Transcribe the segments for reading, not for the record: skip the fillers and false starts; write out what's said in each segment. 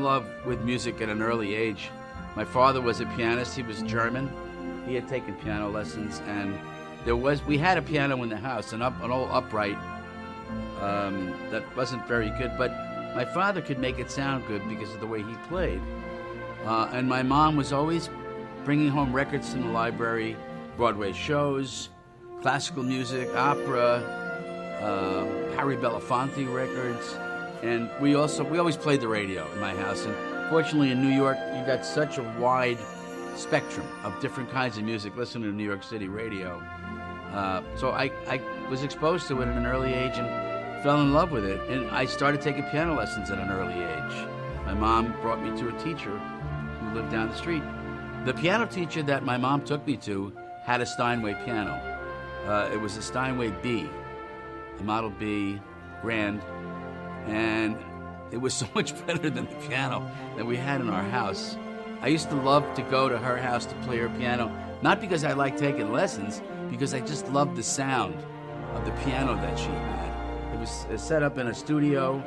in love with music at an early age. My father was a pianist. He was German. He had taken piano lessons, and we had a piano in the house, an old upright that wasn't very good, but my father could make it sound good because of the way he played. And my mom was always bringing home records from the library, Broadway shows, classical music, opera, Harry Belafonte records, and we always played the radio in my house. And fortunately, in New York, you got such a wide spectrum of different kinds of music listening to New York City radio. So I was exposed to it at an early age and fell in love with it. And I started taking piano lessons at an early age. My mom brought me to a teacher who lived down the street. The piano teacher that my mom took me to had a Steinway piano. It was a Steinway B, a Model B, grand, and it was so much better than the piano that we had in our house. I used to love to go to her house to play her piano, not because I liked taking lessons, because I just loved the sound of the piano that she had. It was set up in a studio,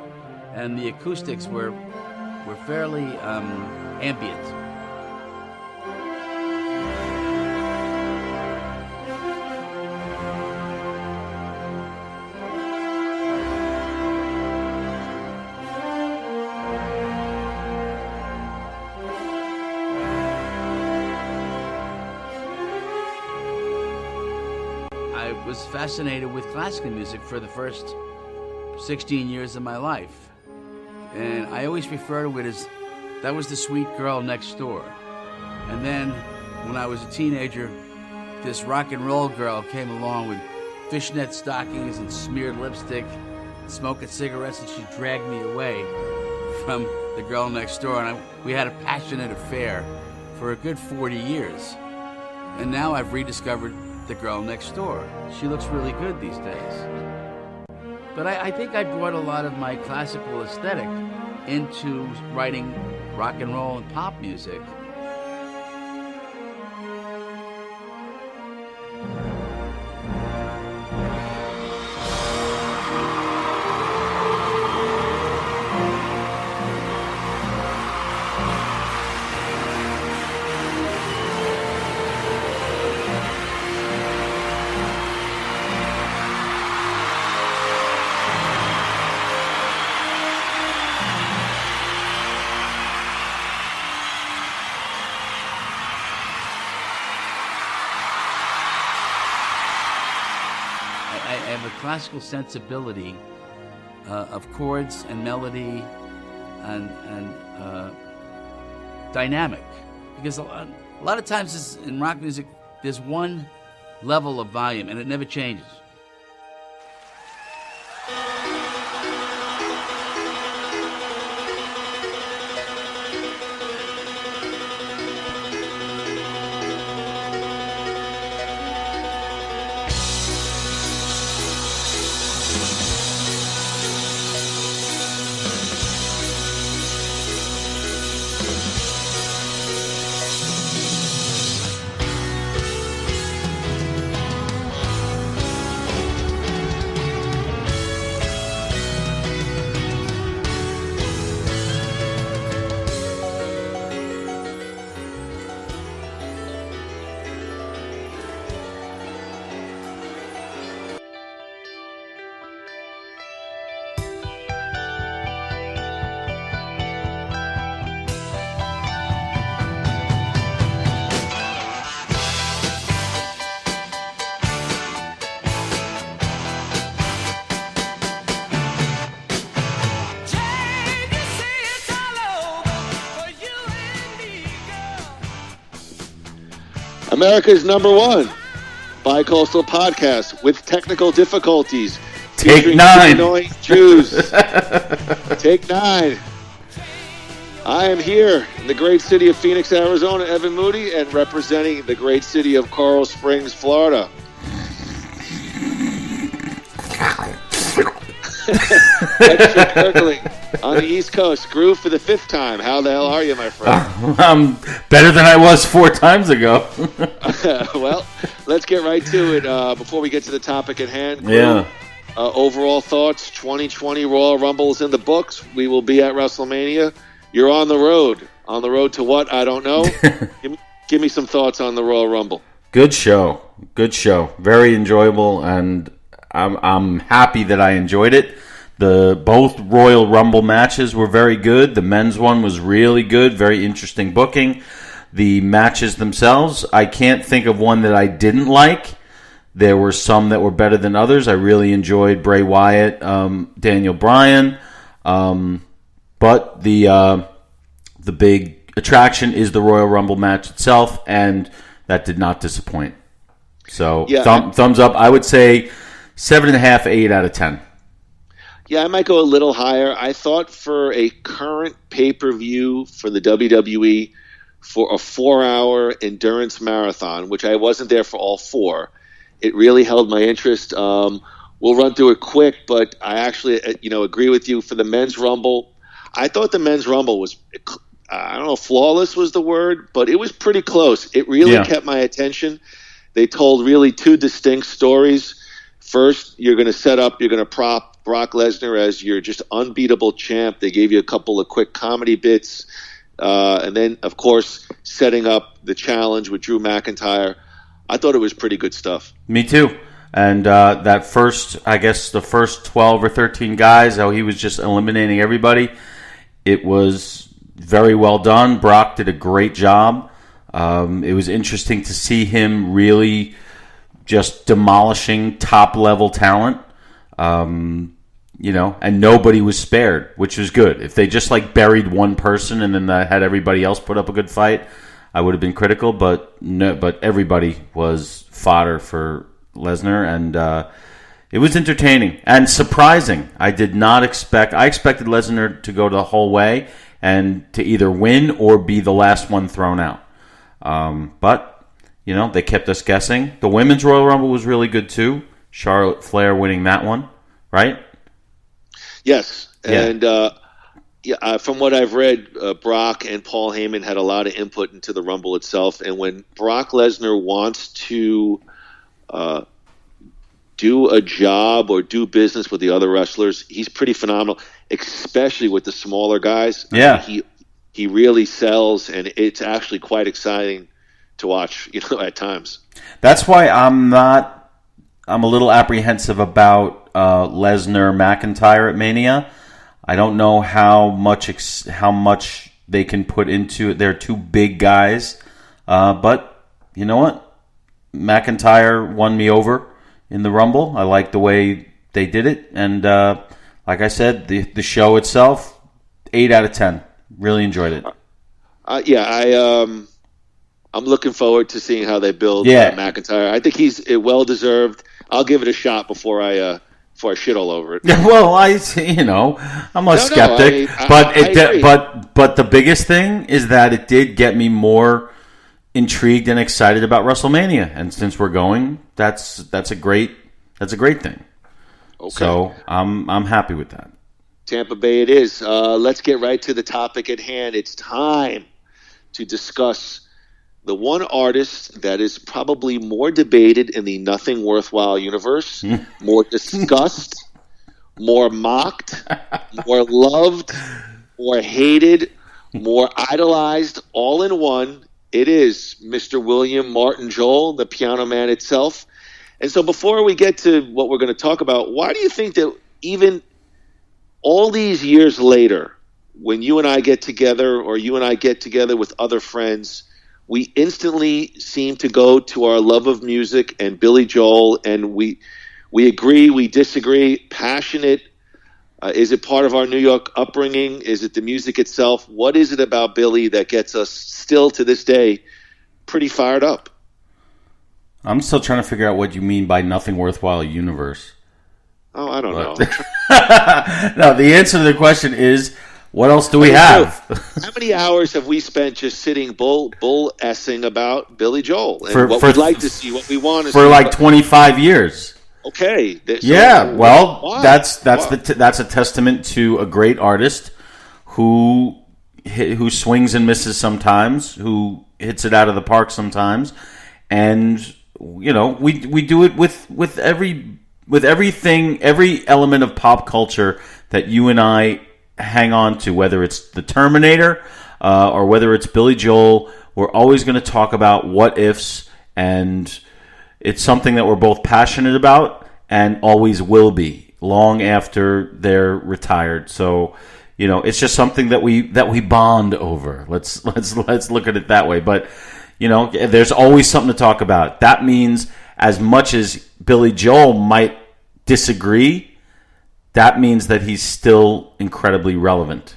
and the acoustics were fairly ambient. I was fascinated with classical music for the first 16 years of my life. And I always refer to it as, that was the sweet girl next door. And then, when I was a teenager, this rock and roll girl came along with fishnet stockings and smeared lipstick, smoking cigarettes, and she dragged me away from the girl next door. And we had a passionate affair for a good 40 years. And now I've rediscovered the girl next door. She looks really good these days. But I think I brought a lot of my classical aesthetic into writing rock and roll and pop music. I have a classical sensibility of chords and melody and dynamic, because a lot of times in rock music there's one level of volume and it never changes. America's #1 bi-coastal podcast with technical difficulties. Take 9. Illinois Jews. Take 9. I am here in the great city of Phoenix, Arizona, Evan Moody, and representing the great city of Coral Springs, Florida. Extra gurgling on the East Coast. Groove for the 5th time. How the hell are you, my friend? I'm better than I was 4 times ago. Well, let's get right to it before we get to the topic at hand. Groove. Yeah. Overall thoughts, 2020 Royal Rumble is in the books. We will be at WrestleMania. You're on the road. On the road to what? I don't know. Give me some thoughts on the Royal Rumble. Good show. Very enjoyable, and I'm happy that I enjoyed it. Both Royal Rumble matches were very good. The men's one was really good. Very interesting booking. The matches themselves, I can't think of one that I didn't like. There were some that were better than others. I really enjoyed Bray Wyatt, Daniel Bryan, but the big attraction is the Royal Rumble match itself, and that did not disappoint. So thumbs up. I would say 7.5, 8 out of 10. Yeah, I might go a little higher. I thought for a current pay-per-view for the WWE for a 4-hour endurance marathon, which I wasn't there for all 4, it really held my interest. We'll run through it quick, but I actually agree with you. For the men's Rumble, I thought the men's Rumble was, I don't know if flawless was the word, but it was pretty close. It really kept my attention. They told really 2 distinct stories. First, you're going to prop Brock Lesnar as your just unbeatable champ. They gave you a couple of quick comedy bits. And then, of course, setting up the challenge with Drew McIntyre. I thought it was pretty good stuff. Me too. And the first 12 or 13 guys, how he was just eliminating everybody, it was very well done. Brock did a great job. It was interesting to see him really just demolishing top-level talent. And nobody was spared, which was good. If they just buried one person and then had everybody else put up a good fight, I would have been critical. But everybody was fodder for Lesnar, and it was entertaining and surprising. I expected Lesnar to go the whole way and to either win or be the last one thrown out. But they kept us guessing. The women's Royal Rumble was really good too. Charlotte Flair winning that one, right? Yes, and from what I've read, Brock and Paul Heyman had a lot of input into the Rumble itself. And when Brock Lesnar wants to do a job or do business with the other wrestlers, he's pretty phenomenal, especially with the smaller guys. Yeah, he really sells, and it's actually quite exciting to watch. At times. That's why I'm a little apprehensive about Lesnar McIntyre at Mania. I don't know how much they can put into it. They're 2 big guys, but you know what? McIntyre won me over in the Rumble. I like the way they did it, and like I said, the show itself, 8 out of 10. Really enjoyed it. I'm looking forward to seeing how they build McIntyre. I think he's well deserved. I'll give it a shot before I shit all over it. Well, I'm a skeptic, but the biggest thing is that it did get me more intrigued and excited about WrestleMania, and since we're going, that's a great thing. Okay. So I'm happy with that. Tampa Bay it is. Let's get right to the topic at hand. It's time to discuss the one artist that is probably more debated in the Nothing Worthwhile universe, more discussed, more mocked, more loved, more hated, more idolized, all in one. It is Mr. William Martin Joel, the piano man itself. And so before we get to what we're going to talk about, why do you think that even all these years later, when you and I get together, or you and I get together with other friends, we instantly seem to go to our love of music and Billy Joel, and we agree, we disagree, passionate. Is it part of our New York upbringing? Is it the music itself? What is it about Billy that gets us still to this day pretty fired up? I'm still trying to figure out what you mean by Nothing Worthwhile universe. Oh, I don't know. No, the answer to the question is, what else do we have? How many hours have we spent just sitting bull-essing about Billy Joel and what we'd like to see, what we want to see? For 25 years. Okay. So well, that's a testament to a great artist who swings and misses sometimes, who hits it out of the park sometimes, and we do it with everything, every element of pop culture that you and I hang on to, whether it's the Terminator or whether it's Billy Joel. We're always going to talk about what ifs, and it's something that we're both passionate about and always will be long after they're retired. So, it's just something that we bond over. Let's look at it that way. But there's always something to talk about. That means as much as Billy Joel might disagree, that means that he's still incredibly relevant,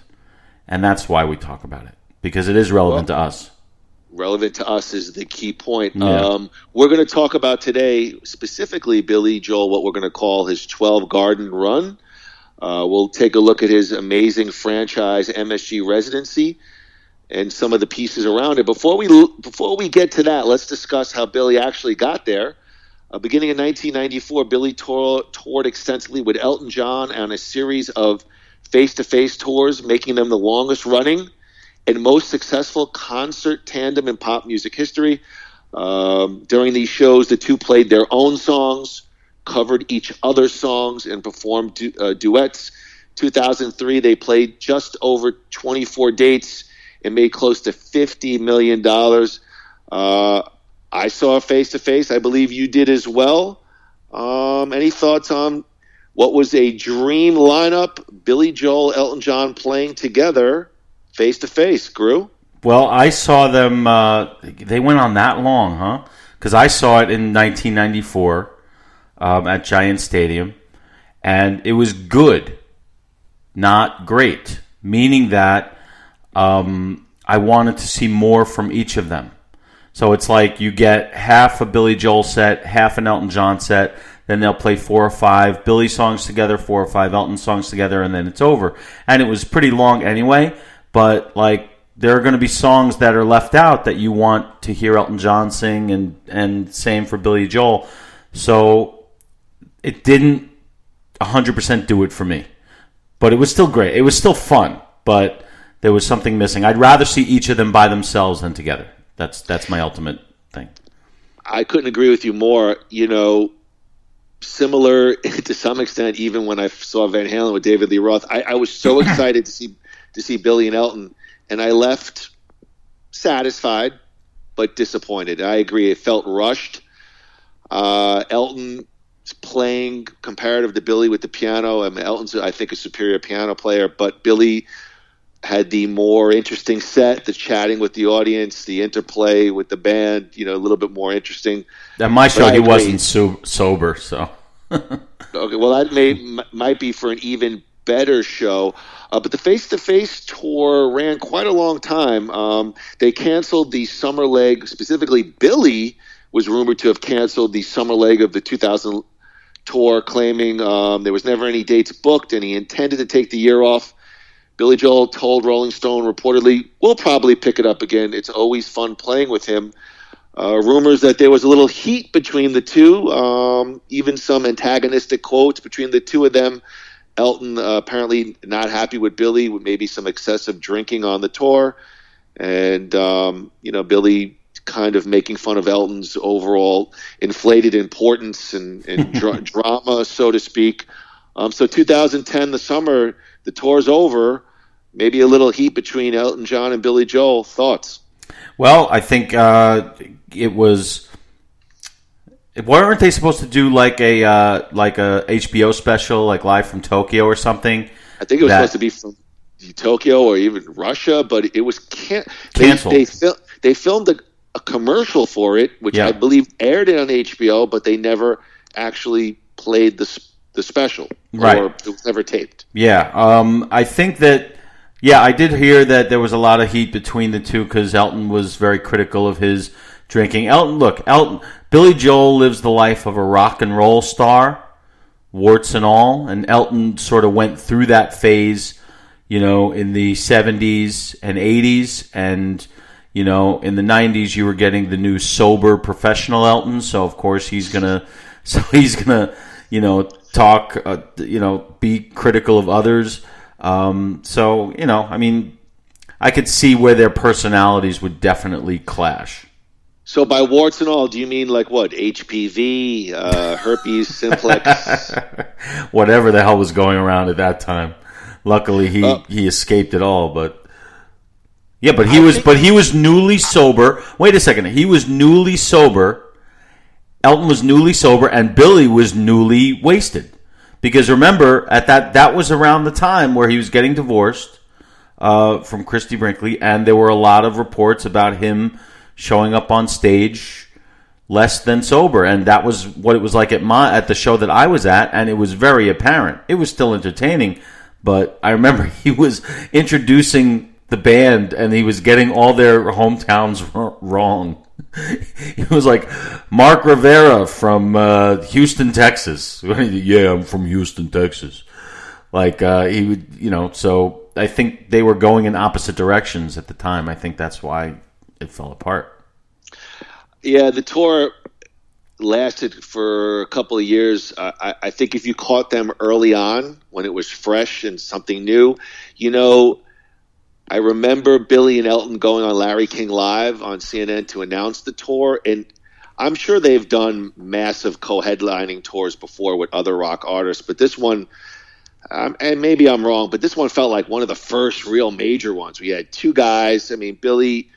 and that's why we talk about it, because it is relevant to us. Relevant to us is the key point. Yeah. We're going to talk about today, specifically Billy Joel, what we're going to call his 12 Garden run. We'll take a look at his amazing franchise MSG residency and some of the pieces around it. Before we get to that, let's discuss how Billy actually got there. Beginning in 1994, Billy toured extensively with Elton John on a series of face-to-face tours, making them the longest-running and most successful concert tandem in pop music history. During these shows, the two played their own songs, covered each other's songs, and performed duets. 2003, they played just over 24 dates and made close to $50 million. I saw a face-to-face. I believe you did as well. Any thoughts on what was a dream lineup, Billy Joel, Elton John playing together face-to-face? Gru? Well, I saw them. They went on that long, huh? Because I saw it in 1994 at Giant Stadium, and it was good, not great, meaning that I wanted to see more from each of them. So it's like you get half a Billy Joel set, half an Elton John set, then they'll play 4 or 5 Billy songs together, 4 or 5 Elton songs together, and then it's over. And it was pretty long anyway, but there are going to be songs that are left out that you want to hear Elton John sing, and same for Billy Joel. So it didn't 100% do it for me. But it was still great. It was still fun, but there was something missing. I'd rather see each of them by themselves than together. That's my ultimate thing. I couldn't agree with you more. Similar to some extent, even when I saw Van Halen with David Lee Roth, I was so excited to see Billy and Elton, and I left satisfied but disappointed. I agree. It felt rushed. Elton playing comparative to Billy with the piano. I mean, Elton's, I think, a superior piano player, but Billy had the more interesting set, the chatting with the audience, the interplay with the band, a little bit more interesting. At my show, he wasn't sober, so. Okay, well, that might be for an even better show. But the face-to-face tour ran quite a long time. They canceled the summer leg. Specifically, Billy was rumored to have canceled the summer leg of the 2000 tour, claiming there was never any dates booked, and he intended to take the year off. Billy Joel told Rolling Stone reportedly, "We'll probably pick it up again. It's always fun playing with him." Rumors that there was a little heat between the two, even some antagonistic quotes between the two of them. Elton apparently not happy with Billy, with maybe some excessive drinking on the tour. And, Billy kind of making fun of Elton's overall inflated importance and drama, so to speak. So 2010, the summer, the tour's over. Maybe a little heat between Elton John and Billy Joel. Thoughts? Well, I think it was. Weren't they supposed to do like a HBO special, like Live from Tokyo or something? I think it was supposed to be from Tokyo or even Russia, but it was canceled. They filmed a commercial for it, which I believe aired it on HBO, but they never actually played the special, right? Or it was never taped. Yeah, I think that. Yeah, I did hear that there was a lot of heat between the two because Elton was very critical of his drinking. Billy Joel lives the life of a rock and roll star, warts and all, and Elton sort of went through that phase, in the 70s and 80s, and, in the 90s you were getting the new sober professional Elton, so of course he's gonna talk, be critical of others. I could see where their personalities would definitely clash. So by warts and all, do you mean like what? HPV, herpes simplex? Whatever the hell was going around at that time. Luckily, he escaped it all. But yeah, but he was newly sober. Wait a second, he was newly sober. Elton was newly sober, and Billy was newly wasted. Because remember, at that was around the time where he was getting divorced from Christy Brinkley, and there were a lot of reports about him showing up on stage less than sober, and that was what it was like at the show that I was at, and it was very apparent. It was still entertaining, but I remember he was introducing the band, and he was getting all their hometowns wrong. It was like Mark Rivera from Houston, Texas. Yeah, I'm from Houston, Texas. Like he would, so I think they were going in opposite directions at the time. I think that's why it fell apart. Yeah, the tour lasted for a couple of years. I think if you caught them early on when it was fresh and something new, I remember Billy and Elton going on Larry King Live on CNN to announce the tour, and I'm sure they've done massive co-headlining tours before with other rock artists, but this one, and maybe I'm wrong, but this one felt like one of the first real major ones. We had two guys. I mean, Billy,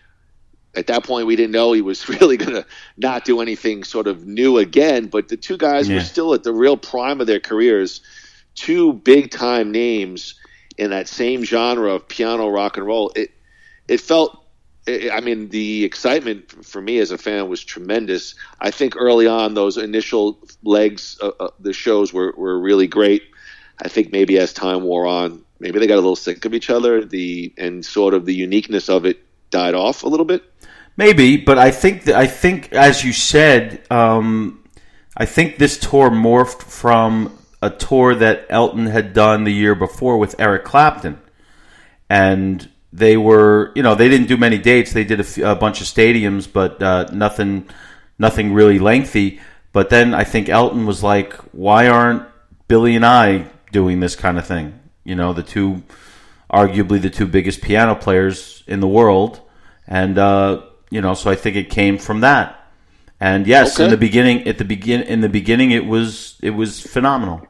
at that point, we didn't know he was really going to not do anything sort of new again, but the two guys were still at the real prime of their careers, two big-time names in that same genre of piano rock and roll. It felt, the excitement for me as a fan was tremendous. I think early on, those initial legs, the shows were really great. I think maybe as time wore on, maybe they got a little sick of each other, and sort of the uniqueness of it died off a little bit. Maybe, but I think as you said, I think this tour morphed from a tour that Elton had done the year before with Eric Clapton. And they were, they didn't do many dates. They did a bunch of stadiums, but nothing really lengthy. But then I think Elton was like, why aren't Billy and I doing this kind of thing? Arguably the two biggest piano players in the world. And, so I think it came from that. And yes, okay. in the beginning, it was phenomenal.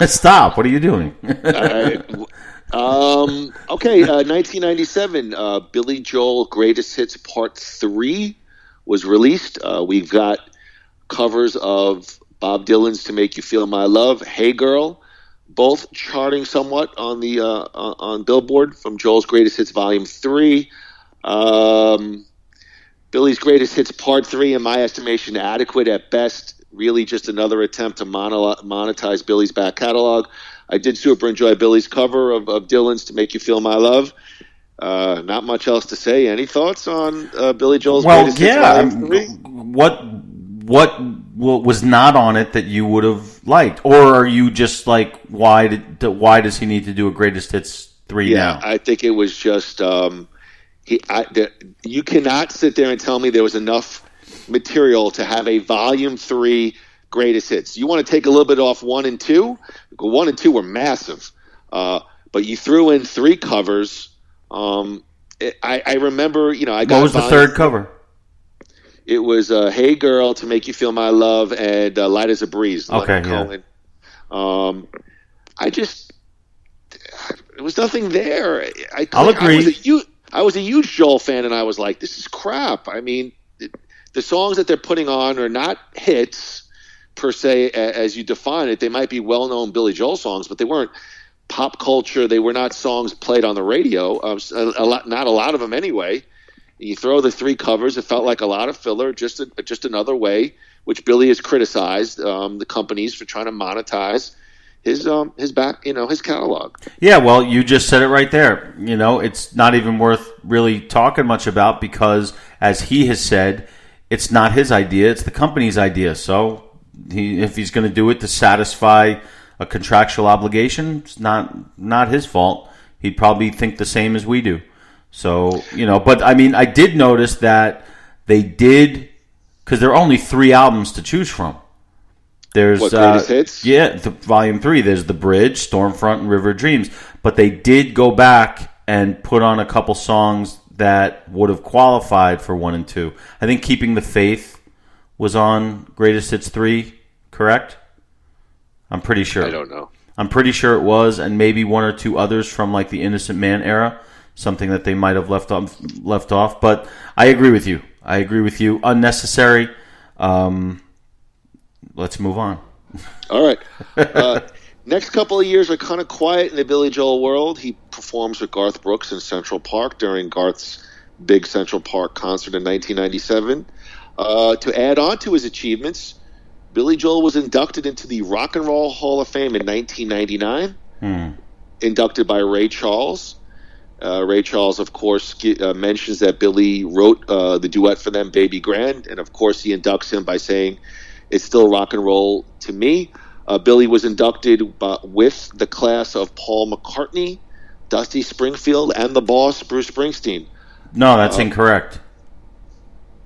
Stop! What are you doing? All right. Okay. 1997, Billy Joel Greatest Hits Part 3 was released. We've got covers of Bob Dylan's "To Make You Feel My Love," "Hey Girl," both charting somewhat on the on Billboard from Joel's Greatest Hits Volume 3. Billy's Greatest Hits Part 3, in my estimation, adequate at best. Really just another attempt to monetize Billy's back catalog. I did super enjoy Billy's cover of Dylan's "To Make You Feel My Love." Not much else to say. Any thoughts on Billy Joel's Greatest Hits Volume 3? What was not on it that you would have liked? Or are you just like, why does he need to do a Greatest Hits 3 now? Yeah, I think it was just... you cannot sit there and tell me there was enough material to have a Volume 3 Greatest Hits. You want to take a little bit off 1 and 2? 1 and 2 were massive. But you threw in 3 covers. I remember, I got... What was the third cover? It was "Hey Girl," "To Make You Feel My Love," and "Light as a Breeze." Okay, Cohen. There was nothing there. I'll agree. I was a huge Joel fan, and I was like, this is crap. I mean, the songs that they're putting on are not hits, per se, as you define it. They might be well-known Billy Joel songs, but they weren't pop culture. They were not songs played on the radio, not a lot of them anyway. You throw the 3 covers, it felt like a lot of filler, just another way, which Billy has criticized the companies for trying to monetize his catalog. Yeah, well, you just said it right there. It's not even worth really talking much about because, as he has said, it's not his idea; it's the company's idea. So, if he's going to do it to satisfy a contractual obligation, it's not his fault. He'd probably think the same as we do. So, but I mean, I did notice that they did, because there are only 3 albums to choose from. There's Greatest Hits? Yeah, Volume 3. There's The Bridge, Stormfront, and River of Dreams. But they did go back and put on a couple songs that would have qualified for 1 and 2. I think Keeping the Faith was on Greatest Hits 3, correct? I'm pretty sure. I don't know. I'm pretty sure it was, and maybe one or two others from like the Innocent Man era, something that they might have left off. But I agree with you. Unnecessary. Let's move on. All right. Next couple of years are kind of quiet in the Billy Joel world. He performs with Garth Brooks in Central Park during Garth's big Central Park concert in 1997. To add on to his achievements, Billy Joel was inducted into the Rock and Roll Hall of Fame in 1999, inducted by Ray Charles. Ray Charles, of course, mentions that Billy wrote the duet for them, Baby Grand, and of course he inducts him by saying, "It's still rock and roll to me." Billy was inducted with the class of Paul McCartney, Dusty Springfield, and the boss, Bruce Springsteen. No, that's incorrect.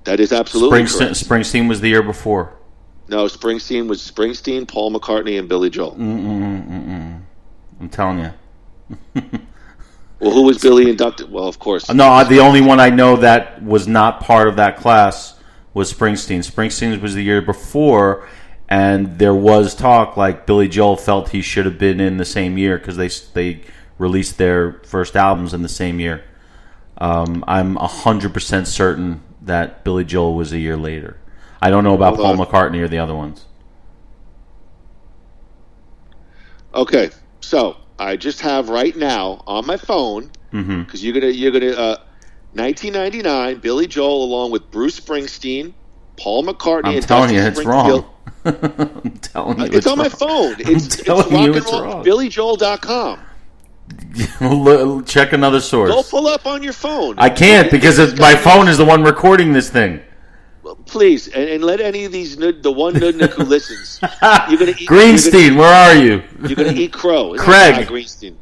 That is absolutely correct. Springsteen was the year before. No, Springsteen was Springsteen, Paul McCartney, and Billy Joel. I'm telling you. Well, who was Billy inducted? Well, of course. No, the only one I know that was not part of that class was Springsteen. Springsteen was the year before, and there was talk like Billy Joel felt he should have been in the same year because they released their first albums in the same year. I'm 100% certain that Billy Joel was a year later. I don't know about Paul McCartney or the other ones. Okay, so I just have right now on my phone because you're gonna 1999 Billy Joel along with Bruce Springsteen, Paul McCartney, I'm and telling Dusty you, it's Springfield. wrong. I'm telling you, it's on wrong. my phone. It's telling rock you and it's roll. wrong. BillyJoel.com. Check another source. Go pull up on your phone. I can't because my phone is the one recording this thing. Well, please, and let any of these the one nudnik who listens. You're gonna eat, Greenstein, where are you? You're gonna eat crow. It's Craig. not Greenstein.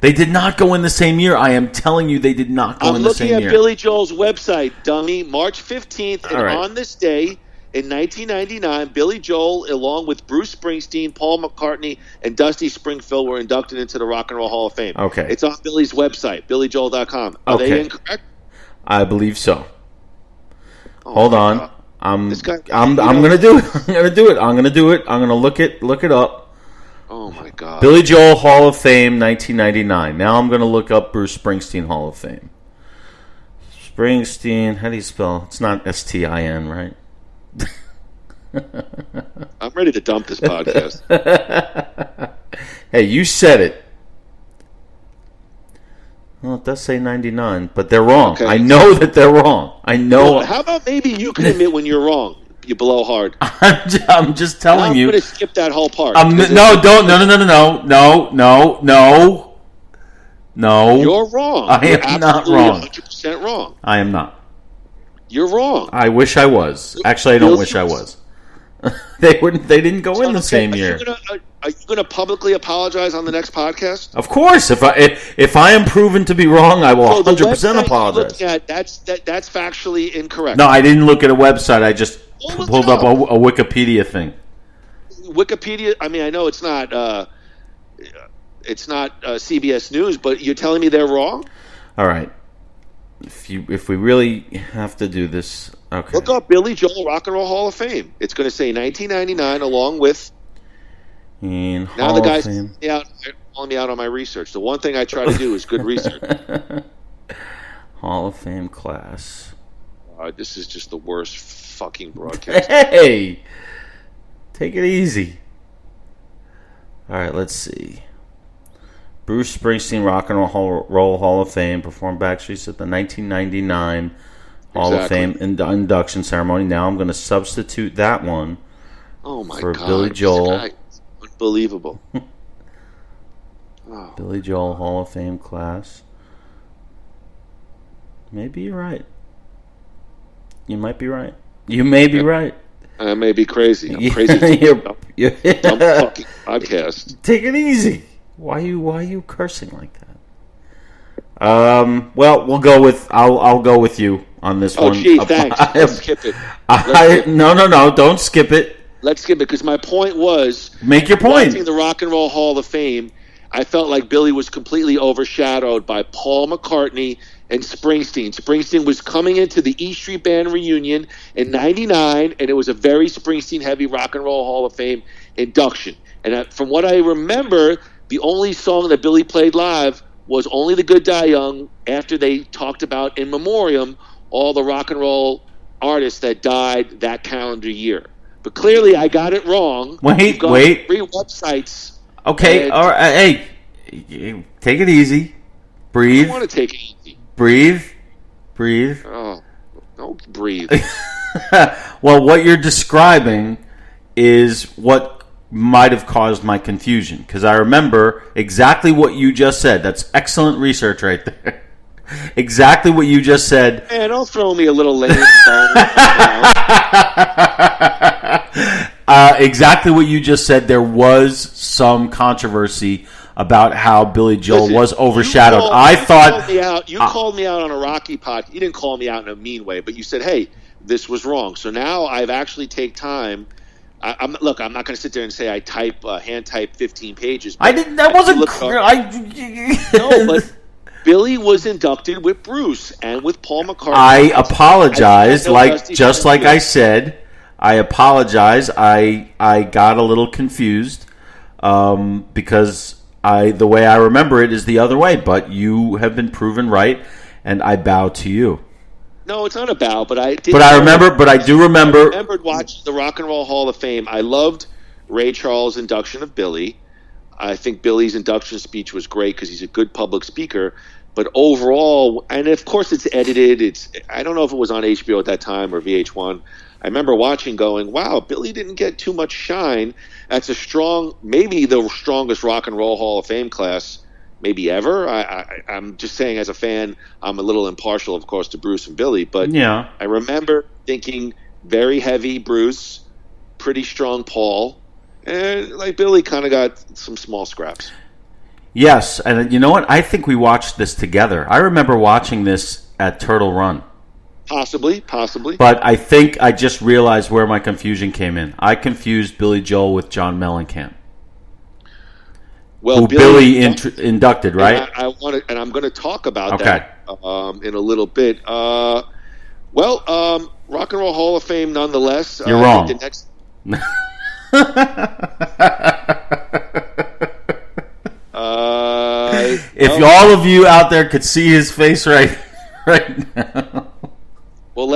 They did not go in the same year. I am telling you, they did not go in the same year. I'm looking at Billy Joel's website, dummy. March 15th, and All right. on this day in 1999, Billy Joel, along with Bruce Springsteen, Paul McCartney, and Dusty Springfield, were inducted into the Rock and Roll Hall of Fame. Okay. It's on Billy's website, BillyJoel.com. Are they incorrect? I believe so. Oh, Hold my on. God. I'm This guy- I'm you I'm know- gonna do it. I'm gonna do it. I'm gonna do it. I'm gonna look it up. Oh, my God. Billy Joel Hall of Fame 1999. Now I'm gonna look up Bruce Springsteen Hall of Fame. Springsteen, how do you spell? It's not S-T-I-N, right? I'm ready to dump this podcast. Hey, you said it. Well, it does say 99, but they're wrong. Okay. I know that they're wrong. I know. Well, how about maybe you can admit when you're wrong? You blow hard. I'm just telling I'm you. going to skip that whole part. No, don't. No. You're wrong. I You're am not absolutely wrong. 100% wrong. I am not. You're wrong. I wish I was. Actually, I don't wish I was. They didn't go in the same year. Are you going to publicly apologize on the next podcast? Of course, if I am proven to be wrong, I will 100% apologize. That's factually incorrect. No, I didn't look at a website. I just Well, look pulled it up up. a Wikipedia thing. Wikipedia. I mean, I know it's not CBS News, but you're telling me they're wrong? All right. If we really have to do this, okay. Look up Billy Joel Rock and Roll Hall of Fame. It's going to say 1999 along with. In Now Hall the of guy's Fame. calling me out on my research. The one thing I try to do is good research. Hall of Fame class. This is just the worst fucking broadcast. Hey, take it easy. All right, let's see. Bruce Springsteen Rock and Roll Hall of Fame performed Backstreets at the 1999 Hall of Fame induction ceremony. Now I'm going to substitute that one Oh my for God, Billy Joel. this guy is unbelievable. Billy Joel Hall of Fame class. Maybe you're right. You might be right. You may be right. I may be crazy. I'm crazy. You're- Dumb fucking podcast. Take it easy. Why are you cursing like that? Well, we'll go with I'll go with you on this Oh, one. gee, thanks. Let's skip it. No, don't skip it. Let's skip it because my point was Make your point. watching the Rock and Roll Hall of Fame. I felt like Billy was completely overshadowed by Paul McCartney and Springsteen. Springsteen was coming into the E Street Band reunion in '99, and it was a very Springsteen-heavy Rock and Roll Hall of Fame. induction. And from what I remember, the only song that Billy played live was Only the Good Die Young, after they talked about in memoriam all the rock and roll artists that died that calendar year. But clearly I got it wrong. Wait. 3 websites. Okay, all right. Hey, take it easy. Breathe. I want to take it easy. Breathe. Oh, don't breathe. Well, what you're describing is what might have caused my confusion, because I remember exactly what you just said. That's excellent research right there. Exactly what you just said. Man, don't throw me a little lame bone. Exactly what you just said. There was some controversy about how Billy Joel was overshadowed. You called me out on a Rocky podcast. You didn't call me out in a mean way, but you said, "Hey, this was wrong." So now I've actually take time. I'm not going to sit there and say I hand type 15 pages. I didn't. That wasn't. No, but Billy was inducted with Bruce and with Paul McCartney. I apologize. I said, I apologize. I got a little confused because the way I remember it is the other way. But you have been proven right, and I bow to you. No, it's not a bow, but I did. But I do remember. I remembered watching the Rock and Roll Hall of Fame. I loved Ray Charles' induction of Billy. I think Billy's induction speech was great because he's a good public speaker. But overall, and of course it's edited. I don't know if it was on HBO at that time or VH1. I remember watching, going, "Wow, Billy didn't get too much shine." That's maybe the strongest Rock and Roll Hall of Fame class maybe ever. I'm just saying, as a fan, I'm a little impartial, of course, to Bruce and Billy. But yeah. I remember thinking very heavy Bruce, pretty strong Paul, and like Billy kind of got some small scraps. Yes, and you know what? I think we watched this together. I remember watching this at Turtle Run. Possibly. But I think I just realized where my confusion came in. I confused Billy Joel with John Mellencamp. Well, who Billy inducted, right? I want to, and I'm going to talk about that in a little bit. Rock and Roll Hall of Fame, nonetheless. You're wrong. If all of you out there could see his face right now. Well,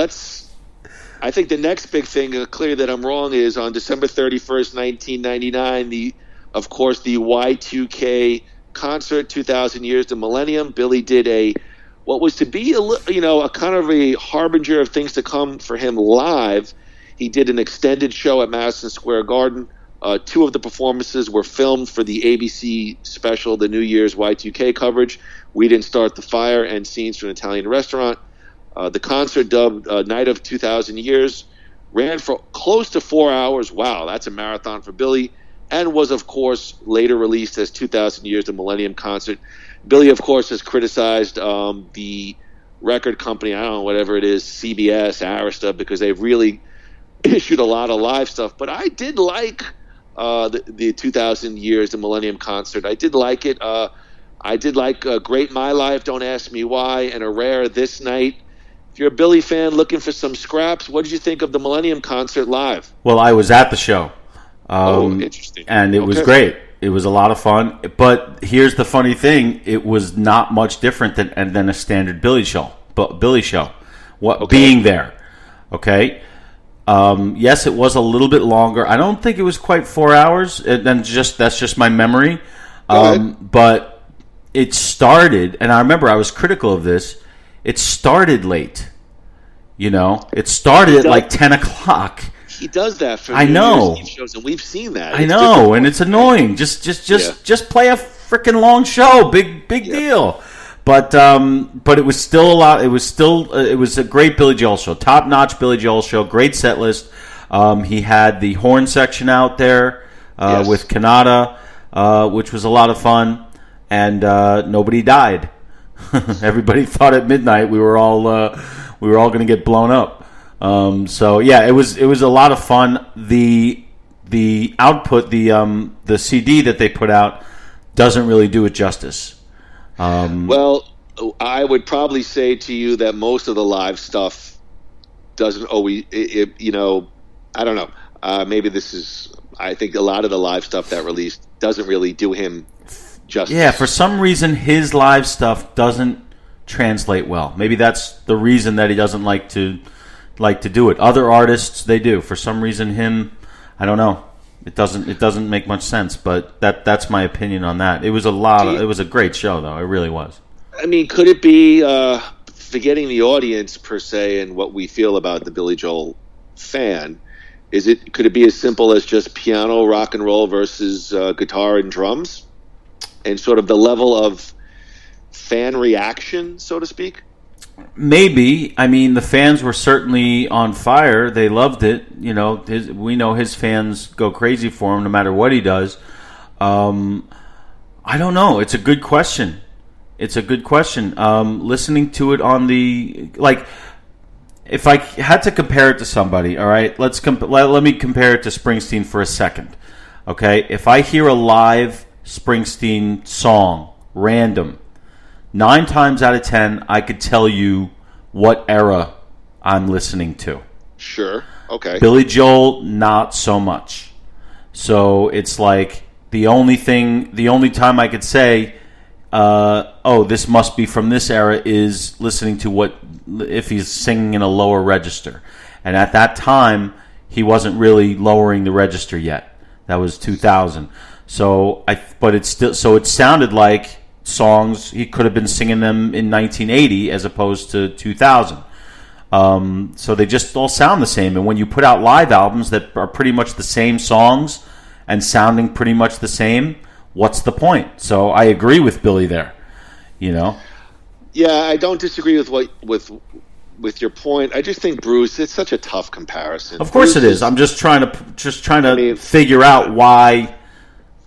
I think the next big thing, clear that I'm wrong, is on December 31st, 1999, of course, the Y2K concert, 2,000 Years to Millennium. Billy did what was to be a kind of a harbinger of things to come for him live. He did an extended show at Madison Square Garden. 2 of the performances were filmed for the ABC special, the New Year's Y2K coverage. We Didn't Start the Fire and Scenes from an Italian Restaurant. The concert, dubbed Night of 2,000 Years, ran for close to 4 hours. Wow, that's a marathon for Billy. And was, of course, later released as 2,000 Years, the Millennium Concert. Billy, of course, has criticized the record company, I don't know, whatever it is, CBS, Arista, because they've really issued a lot of live stuff. But I did like the 2,000 Years, the Millennium Concert. I did like it. I did like Great My Life, Don't Ask Me Why, and a rare This Night. If you're a Billy fan looking for some scraps, what did you think of the Millennium Concert live? Well, I was at the show. Interesting. And it was great. It was a lot of fun. But here's the funny thing: it was not much different than a standard Billy show. Being there, okay. Yes, it was a little bit longer. I don't think it was quite 4 hours. That's just my memory. But it started, and I remember I was critical of this. It started late. It started at like 10 o'clock. He does that for New Year's Eve shows, and we've seen that. I know, and it's annoying. Just play a freaking long show. Big deal. But it was still a lot. It was a great Billy Joel show, top notch Billy Joel show. Great set list. He had the horn section out there with Kanata, which was a lot of fun, and nobody died. Everybody thought at midnight we were all going to get blown up. So yeah, it was a lot of fun. The output, the CD that they put out doesn't really do it justice. Well, I would probably say to you that most of the live stuff doesn't always, I don't know. Maybe this is, I think a lot of the live stuff that released doesn't really do him justice. Yeah, for some reason his live stuff doesn't translate well. Maybe that's the reason that he doesn't like to do it. Other artists, they do. For some reason, him, I don't know. It doesn't make much sense. But that's my opinion on that. It was it was a great show, though. It really was. I mean, could it be forgetting the audience per se and what we feel about the Billy Joel fan? Could it be as simple as just piano, rock and roll versus guitar and drums, and sort of the level of fan reaction, so to speak? Maybe. I mean, the fans were certainly on fire. They loved it. You know, we know his fans go crazy for him no matter what he does. I don't know. It's a good question. Listening to it on if I had to compare it to somebody, all right, let me compare it to Springsteen for a second. Okay? If I hear a live Springsteen song, random, 9 times out of 10, I could tell you what era I'm listening to. Sure. Okay. Billy Joel, not so much. So it's like the only time I could say, this must be from this era, is listening to if he's singing in a lower register. And at that time, he wasn't really lowering the register yet. That was 2000. But it sounded like songs he could have been singing them in 1980 as opposed to 2000. So they just all sound the same. And when you put out live albums that are pretty much the same songs and sounding pretty much the same, what's the point? So I agree with Billy there. You know. Yeah, I don't disagree with your point. I just think Bruce, it's such a tough comparison. Of course it is. I'm just trying to figure out why.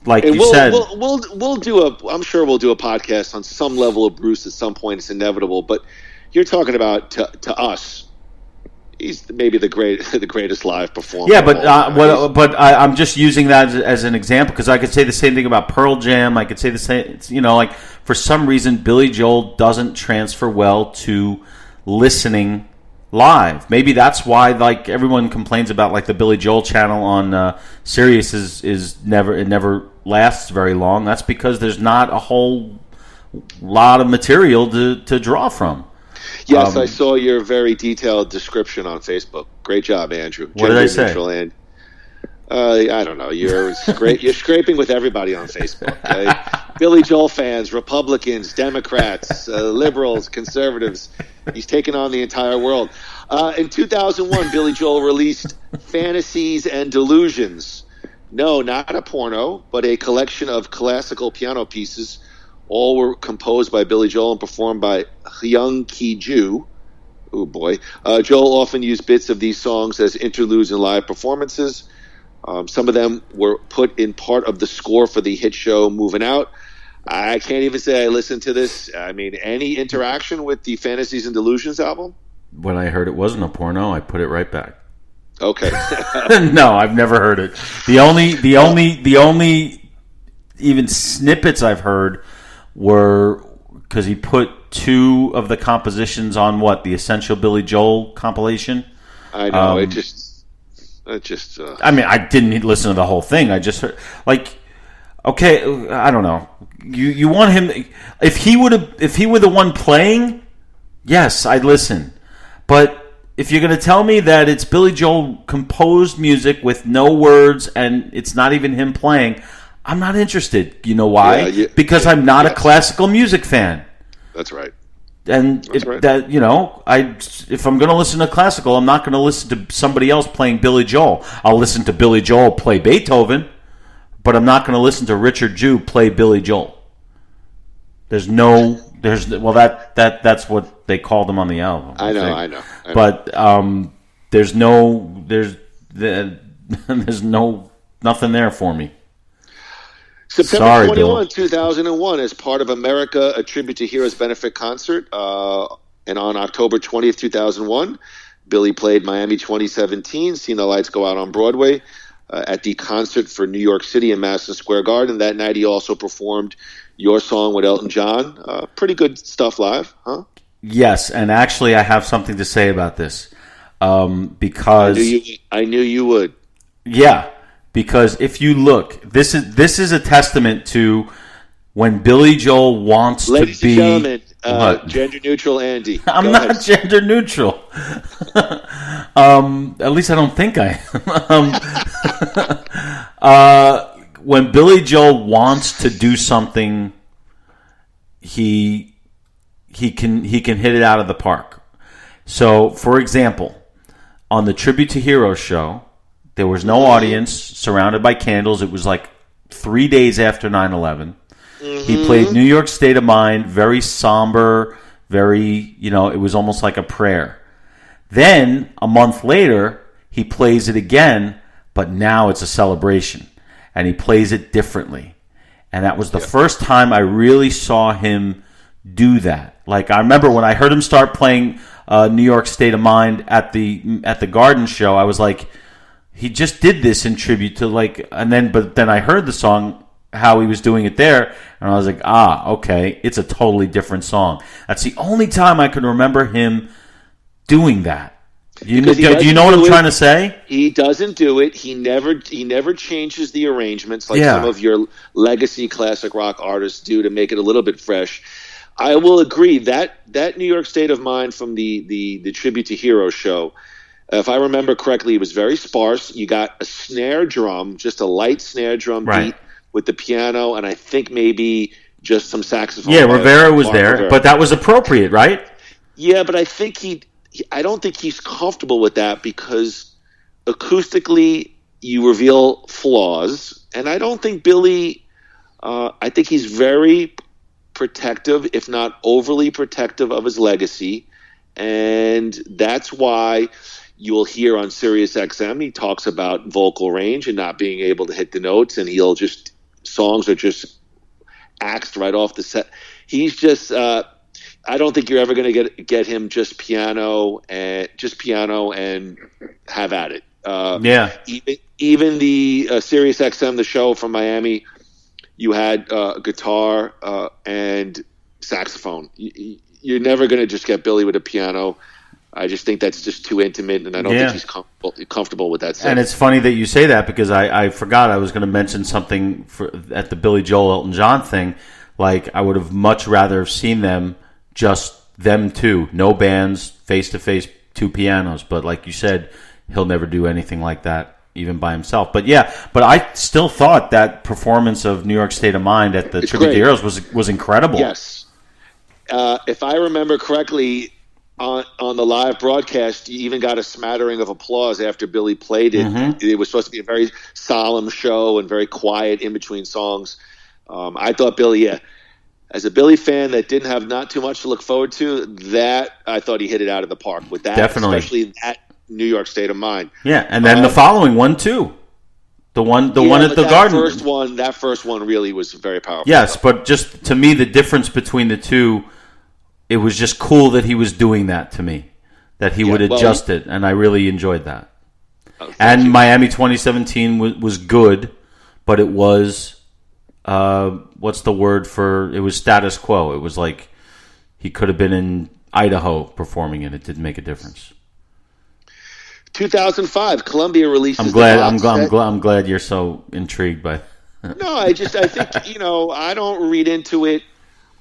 Like you said, we'll do I'm sure we'll do a podcast on some level of Bruce at some point. It's inevitable, but you're talking about to us. He's maybe the greatest live performer. Yeah, but I'm just using that as an example because I could say the same thing about Pearl Jam. I could say the same. You know, like for some reason, Billy Joel doesn't transfer well to listening live. Maybe that's why like everyone complains about like the Billy Joel channel on Sirius is never lasts very long. That's because there's not a whole lot of material to draw from. Yes, I saw your very detailed description on Facebook. Great job, Andrew. What did I say? I don't know. You're scraping with everybody on Facebook. Okay? Billy Joel fans, Republicans, Democrats, liberals, conservatives. He's taken on the entire world. In 2001, Billy Joel released Fantasies and Delusions. No, not a porno, but a collection of classical piano pieces. All were composed by Billy Joel and performed by Hyung Ki-ju. Oh, boy. Joel often used bits of these songs as interludes in live performances. Some of them were put in part of the score for the hit show Moving Out. I can't even say I listened to this. I mean, any interaction with the Fantasies and Delusions album? When I heard it wasn't a porno, I put it right back. Okay. No, I've never heard it. The only even snippets I've heard were because he put 2 of the compositions on the Essential Billy Joel compilation. I know. It just. I mean, I didn't listen to the whole thing. I just heard okay. I don't know. You want him? If he were the one playing, yes, I'd listen. But if you're going to tell me that it's Billy Joel composed music with no words and it's not even him playing, I'm not interested. You know why? Because I'm not a classical music fan. That's right. And if I'm going to listen to classical, I'm not going to listen to somebody else playing Billy Joel. I'll listen to Billy Joel play Beethoven, but I'm not going to listen to Richard Jew play Billy Joel. That's what they called him on the album. I know. But there's nothing there for me. September 21, 2001, as part of America, a Tribute to Heroes benefit concert. And on October 20th, 2001, Billy played Miami 2017, Seen the Lights Go Out on Broadway, at the Concert for New York City in Madison Square Garden. That night he also performed Your Song with Elton John. Pretty good stuff live, huh? Yes, and actually I have something to say about this. Because I knew you would. Yeah. because if you look, this is a testament to when Billy Joel wants Ladies to be. and gentlemen, gender neutral Andy. I'm Go not ahead. gender neutral. At least I don't think I am. When Billy Joel wants to do something, he can hit it out of the park. So, for example, on the Tribute to Heroes show, there was no audience, surrounded by candles. It was like 3 days after 9/11. He played New York State of Mind, very somber, very, it was almost like a prayer. Then, a month later, he plays it again, but now it's a celebration. And he plays it differently. And that was the first time I really saw him do that. Like, I remember when I heard him start playing New York State of Mind at the Garden show, I was like, he just did this in tribute to, like, but then I heard the song, how he was doing it there, and I was like, okay, it's a totally different song. That's the only time I can remember him doing that. Do you know what I'm trying to say? He doesn't do it. He never changes the arrangements like some of your legacy classic rock artists do to make it a little bit fresh. I will agree that New York State of Mind from the Tribute to Heroes show, if I remember correctly, it was very sparse. You got a snare drum, just a light snare drum beat with the piano, and I think maybe just some saxophone. Yeah, Rivera was there, but that was appropriate, right? Yeah, but I think I don't think he's comfortable with that because acoustically you reveal flaws, and I don't think Billy. I think he's very protective, if not overly protective, of his legacy, and that's why you'll hear on Sirius XM he talks about vocal range and not being able to hit the notes, and songs are just axed right off the set. He's just. I don't think you're ever going to get him just piano and have at it. Even the Sirius XM, the show from Miami, you had guitar and saxophone. You're never going to just get Billy with a piano. I just think that's just too intimate, and I don't think he's comfortable with that. And it's funny that you say that because I forgot I was going to mention something at the Billy Joel Elton John thing. Like, I would have much rather have seen them. Just them two, no bands, face-to-face, two pianos. But like you said, he'll never do anything like that, even by himself. But I still thought that performance of New York State of Mind at the Tribute to Heroes was incredible. Yes. If I remember correctly, on the live broadcast, you even got a smattering of applause after Billy played it. Mm-hmm. It was supposed to be a very solemn show and very quiet in between songs. I thought Billy, as a Billy fan that didn't have not too much to look forward to, that I thought he hit it out of the park with that. Definitely. Especially that New York State of Mind. Yeah, and then the following one too. The one at the Garden. That first one really was very powerful. Yes, but just to me, the difference between the two, it was just cool that he was doing that to me, that he would adjust it, and I really enjoyed that. And Miami 2017 was good, but it was. What's the word for it? Was status quo. It was like he could have been in Idaho performing it. It didn't make a difference. 2005, Columbia releases. I'm glad you're so intrigued by. No, I think I don't read into it.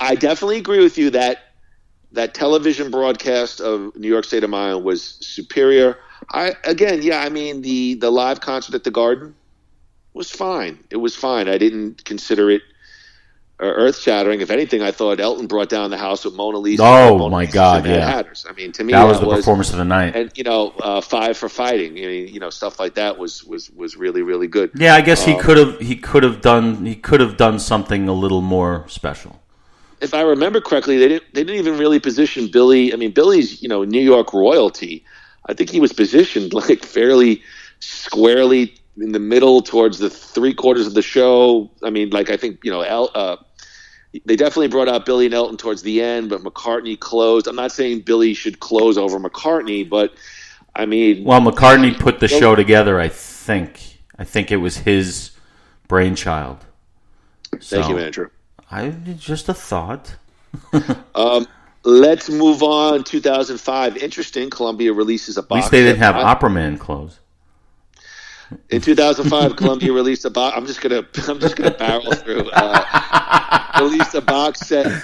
I definitely agree with you that television broadcast of New York State of Mind was superior. The live concert at the Garden was fine. It was fine. I didn't consider it earth-shattering. If anything, I thought Elton brought down the house with Mona Lisa. Oh, my God, yeah. Hatters. I mean, to me, that was the performance of the night. And, Five for Fighting. I mean, stuff like that was really, really good. Yeah, I guess he could have done something a little more special. If I remember correctly, they didn't even really position Billy. I mean, Billy's, New York royalty. I think he was positioned like fairly squarely in the middle towards the three-quarters of the show. I mean, like, I think, they definitely brought out Billy and Elton towards the end, but McCartney closed. I'm not saying Billy should close over McCartney, but, I mean... Well, McCartney put the show together, I think. I think it was his brainchild. Thank you, Andrew. Just a thought. Let's move on. 2005. Interesting. Columbia releases a box. At least they didn't have Opera Man close. In 2005, Columbia released a box. I'm just gonna barrel through. Released a box set.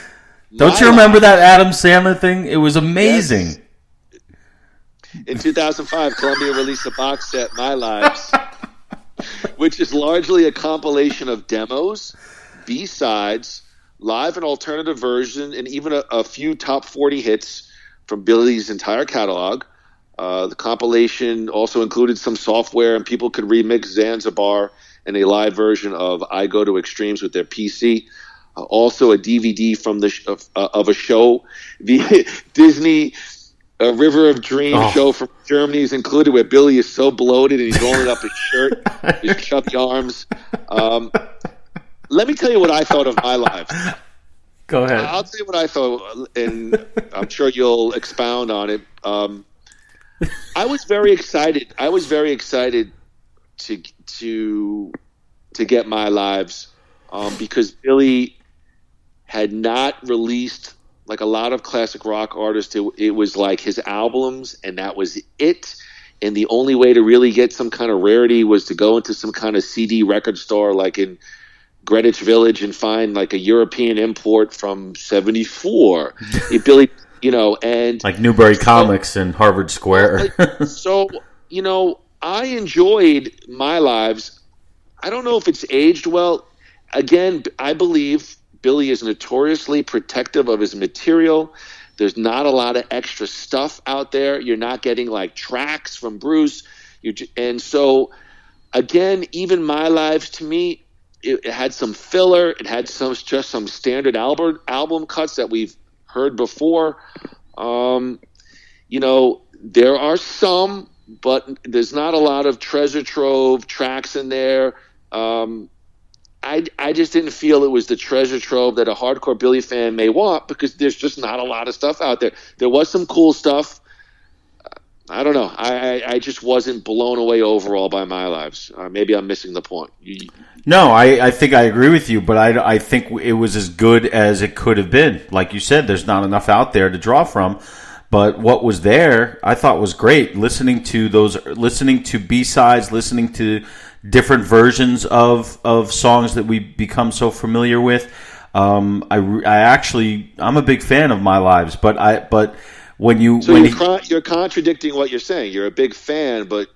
Don't you remember that Adam Sandler thing? It was amazing. Yes. In 2005, Columbia released a box set, My Lives, which is largely a compilation of demos, B-sides, live and alternative version, and even a few top 40 hits from Billy's entire catalog. The compilation also included some software, and people could remix Zanzibar and a live version of I Go to Extremes with their PC. Also, a DVD from of a show, the Disney River of Dreams show from Germany is included, where Billy is so bloated and he's rolling up his shirt, his chubby arms. Let me tell you what I thought of My Lives. Go ahead. I'll tell you what I thought, and I'm sure you'll expound on it. I was very excited. To get My Lives because Billy had not released, like a lot of classic rock artists, it was like his albums and that was it. And the only way to really get some kind of rarity was to go into some kind of CD record store like in Greenwich Village and find like a European import from 74. Billy, and like Newbury Comics and Harvard Square. I enjoyed My Lives. I don't know if it's aged well. Again, I believe Billy is notoriously protective of his material. There's not a lot of extra stuff out there. You're not getting like tracks from Bruce. And so, again, even My Lives to me, it had some filler. It had just some standard album cuts that we've heard before. There are some, but there's not a lot of treasure trove tracks in there. I just didn't feel it was the treasure trove that a hardcore Billy fan may want because there's just not a lot of stuff out there. There was some cool stuff. I don't know. I just wasn't blown away overall by My Lives. Maybe I'm missing the point. No, I think I agree with you, but I think it was as good as it could have been. Like you said, there's not enough out there to draw from. But what was there, I thought was great. Listening to B-sides, listening to different versions of songs that we become so familiar with. I'm a big fan of My Lives, but when you're contradicting what you're saying. You're a big fan, but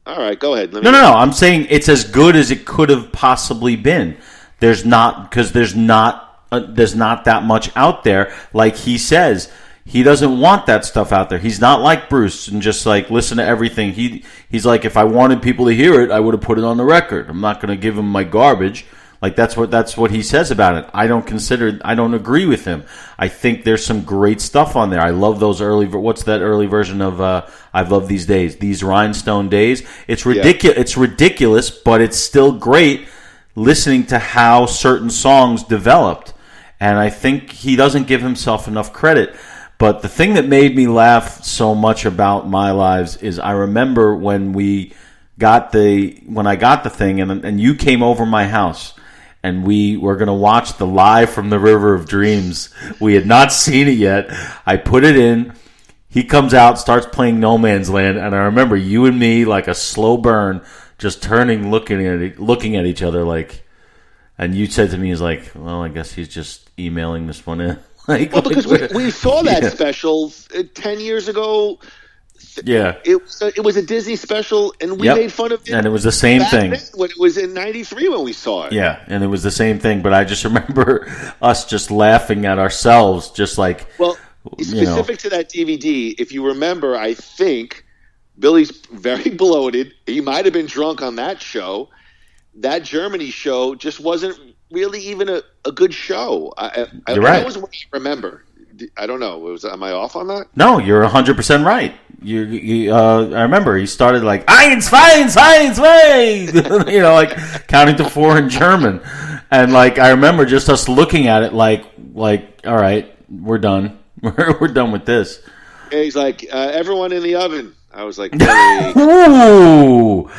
all right, go ahead. No. I'm saying it's as good as it could have possibly been. There's not that much out there, like he says. He doesn't want that stuff out there. He's not like Bruce and just like listen to everything. He's like, if I wanted people to hear it, I would have put it on the record. I'm not going to give him my garbage. Like that's what he says about it. I don't agree with him. I think there's some great stuff on there. I love those what's that early version of I've Loved These Days, These Rhinestone Days. It's ridiculous. Yeah. It's ridiculous, but it's still great listening to how certain songs developed. And I think he doesn't give himself enough credit. But the thing that made me laugh so much about My Lives is I remember when I got the thing and you came over my house and we were going to watch the Live from the River of Dreams. We had not seen it yet. I put it in. He comes out, starts playing No Man's Land, and I remember you and me like a slow burn, just turning, looking at each other like. And you said to me, "He's like, well, I guess he's just emailing this one in." Because we saw that special 10 years ago. Yeah. It was a Disney special, and we made fun of it. And it was the same thing. When it was in 93 when we saw it. Yeah, and it was the same thing. But I just remember us just laughing at ourselves, just like... Well, specific to that DVD, if you remember, I think Billy's very bloated. He might have been drunk on that show. That Germany show just wasn't really even a good show. You're right. That was what I remember. I don't know. Am I off on that? No, you're 100% right. I remember he started like eins, feins, eins, way, like counting to 4 in German, and like I remember just us looking at it like all right, we're done. We're done with this. Yeah, he's like everyone in the oven. I was like, ooh.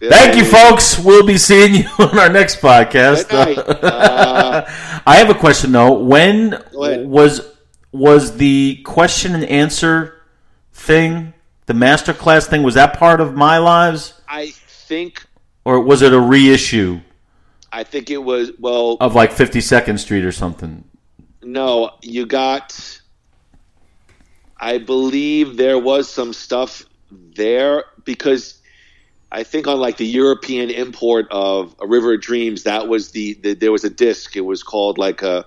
Thank you, folks. We'll be seeing you on our next podcast. Good night. I have a question, though. When was the question and answer thing, the masterclass thing, was that part of My Lives? I think, or was it a reissue? I think it was of like 52nd Street or something. No, you got. I believe there was some stuff there because I think on like the European import of A River of Dreams, that was there was a disc. It was called like a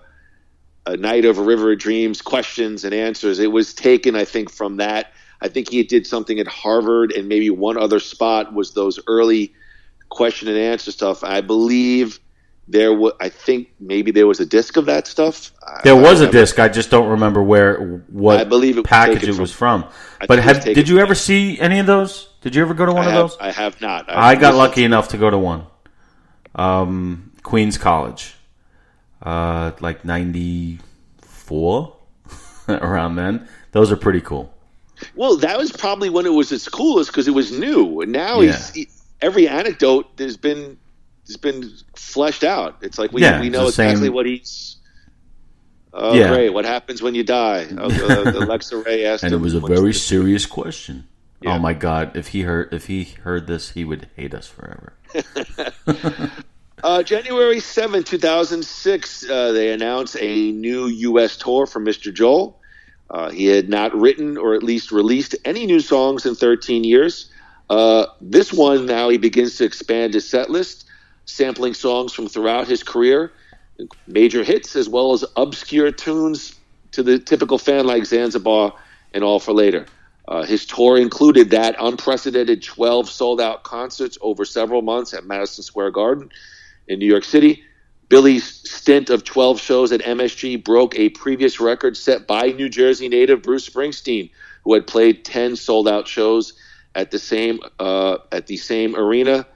Night of a River of Dreams, questions and answers. It was taken, I think, from that. I think he did something at Harvard, and maybe one other spot was those early question and answer stuff. I believe I think maybe there was a disc of that stuff. There was a disc. I just don't remember what I believe package it was from. But did you ever see any of those? Did you ever go to one of those? I have not. I got lucky enough to go to one. Queens College. Like 94, around then. Those are pretty cool. Well, that was probably when it was its coolest because it was new. And now every anecdote has been fleshed out. It's like we know exactly what he's. Oh, great! What happens when you die? Alexa Ray asked and him. It was a very serious question. Yeah. Oh my God! If he heard this, he would hate us forever. January 7, 2006, they announced a new U.S. tour for Mr. Joel. He had not written or at least released any new songs in 13 years. This one, now he begins to expand his set list, sampling songs from throughout his career, major hits as well as obscure tunes to the typical fan like Zanzibar and All for Later. His tour included that unprecedented 12 sold-out concerts over several months at Madison Square Garden in New York City. Billy's stint of 12 shows at MSG broke a previous record set by New Jersey native Bruce Springsteen, who had played 10 sold-out shows at the same arena.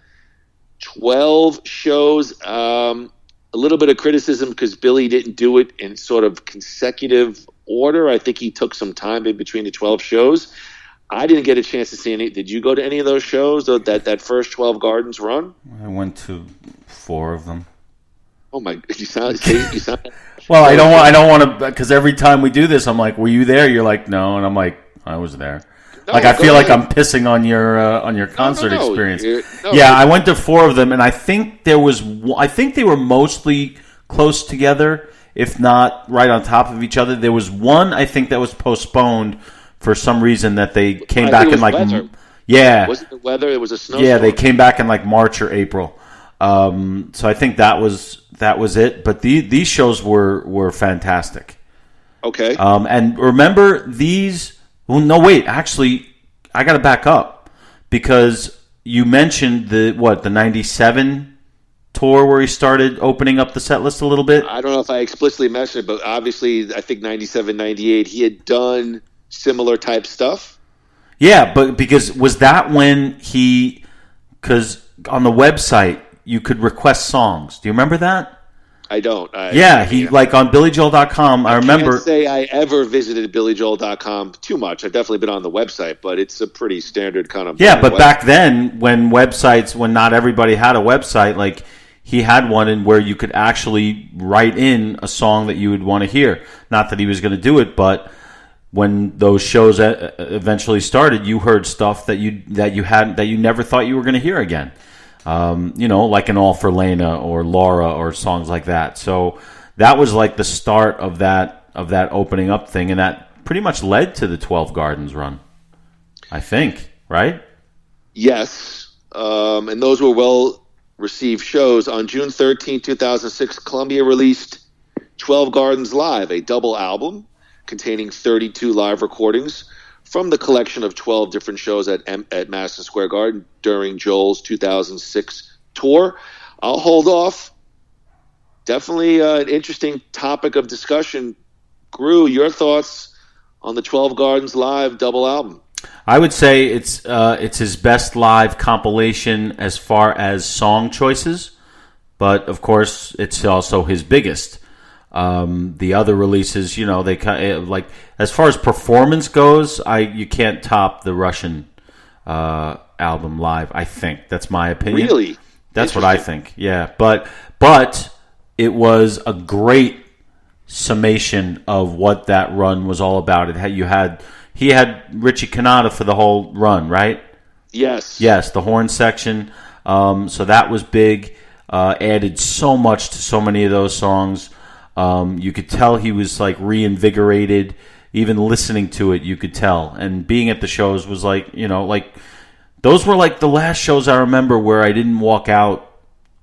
12 shows. A little bit of criticism because Billy didn't do it in sort of consecutive order. I think he took some time in between the 12 shows. I didn't get a chance to see any. Did you go to any of those shows, that first 12 Gardens run? I went to 4 of them. Oh my! You sound. Well, I don't want to, because every time we do this, I'm like, "Were you there?" You're like, "No," and I'm like, "I was there." No, like I feel like I'm pissing on your concert experience. I went to 4 of them, and I think they were mostly close together, if not right on top of each other. There was one I think that was postponed for some reason that they came back in like weather. Was it the weather? It was a snowstorm. Yeah, they came back in like March or April. So I think that was it. But these shows were fantastic. Okay. And remember these. Well, no, wait. Actually, I got to back up because you mentioned the 97 tour where he started opening up the set list a little bit. I don't know if I explicitly mentioned it, but obviously I think 97, 98, he had done similar type stuff. Yeah, but because was that when because on the website you could request songs. Do you remember that? I don't. Like on BillyJoel.com, I remember. I can't say I ever visited BillyJoel.com too much. I've definitely been on the website, but it's a pretty standard kind of. Yeah, but back then, when not everybody had a website, like he had one where you could actually write in a song that you would want to hear. Not that he was going to do it, but when those shows eventually started, you heard stuff that you never thought you were going to hear again. Like an All for Lena or Laura or songs like that. So that was like the start of that opening up thing, and that pretty much led to the 12 Gardens run, I think, right? Yes, and those were well-received shows. On June 13, 2006, Columbia released 12 Gardens Live, a double album containing 32 live recordings from the collection of 12 different shows at Madison Square Garden during Joel's 2006 tour. I'll hold off. Definitely an interesting topic of discussion. Gru, your thoughts on the 12 Gardens Live double album? I would say it's his best live compilation as far as song choices, but of course it's also his biggest. The other releases, they kind of like as far as performance goes, you can't top the Russian album live. I think that's my opinion. Really, that's what I think. Yeah, but it was a great summation of what that run was all about. He had Richie Cannata for the whole run, right? Yes. Yes, the horn section. So that was big. Added so much to so many of those songs. You could tell he was like reinvigorated. Even listening to it, you could tell. And being at the shows was like, like those were like the last shows I remember where I didn't walk out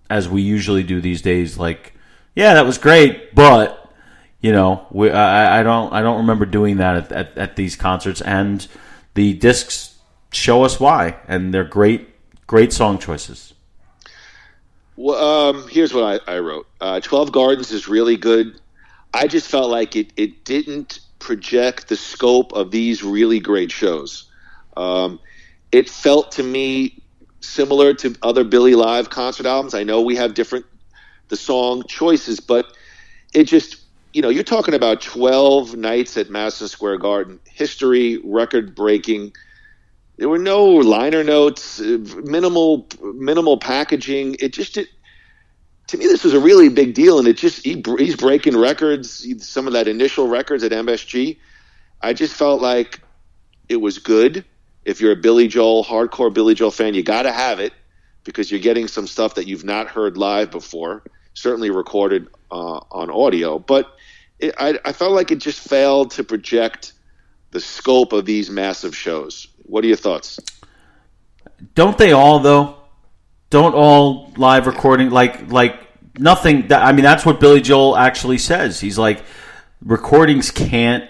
as we usually do these days. Like, yeah, that was great, but I don't remember doing that at these concerts. And the discs show us why, and they're great song choices. Well, here's what I wrote. 12 Gardens is really good. I just felt like it didn't project the scope of these really great shows. It felt to me similar to other Billy Live concert albums. I know we have the song choices, but it just, you're talking about 12 nights at Madison Square Garden, history, record breaking. There were no liner notes, minimal packaging. To me, this was a really big deal, and he's breaking records, some of that initial records at MSG. I just felt like it was good. If you're a hardcore Billy Joel fan, you got to have it because you're getting some stuff that you've not heard live before, certainly recorded on audio. But I felt like it just failed to project the scope of these massive shows. What are your thoughts? Don't they all, though? Don't all live recording, like nothing, that's what Billy Joel actually says. He's like, recordings can't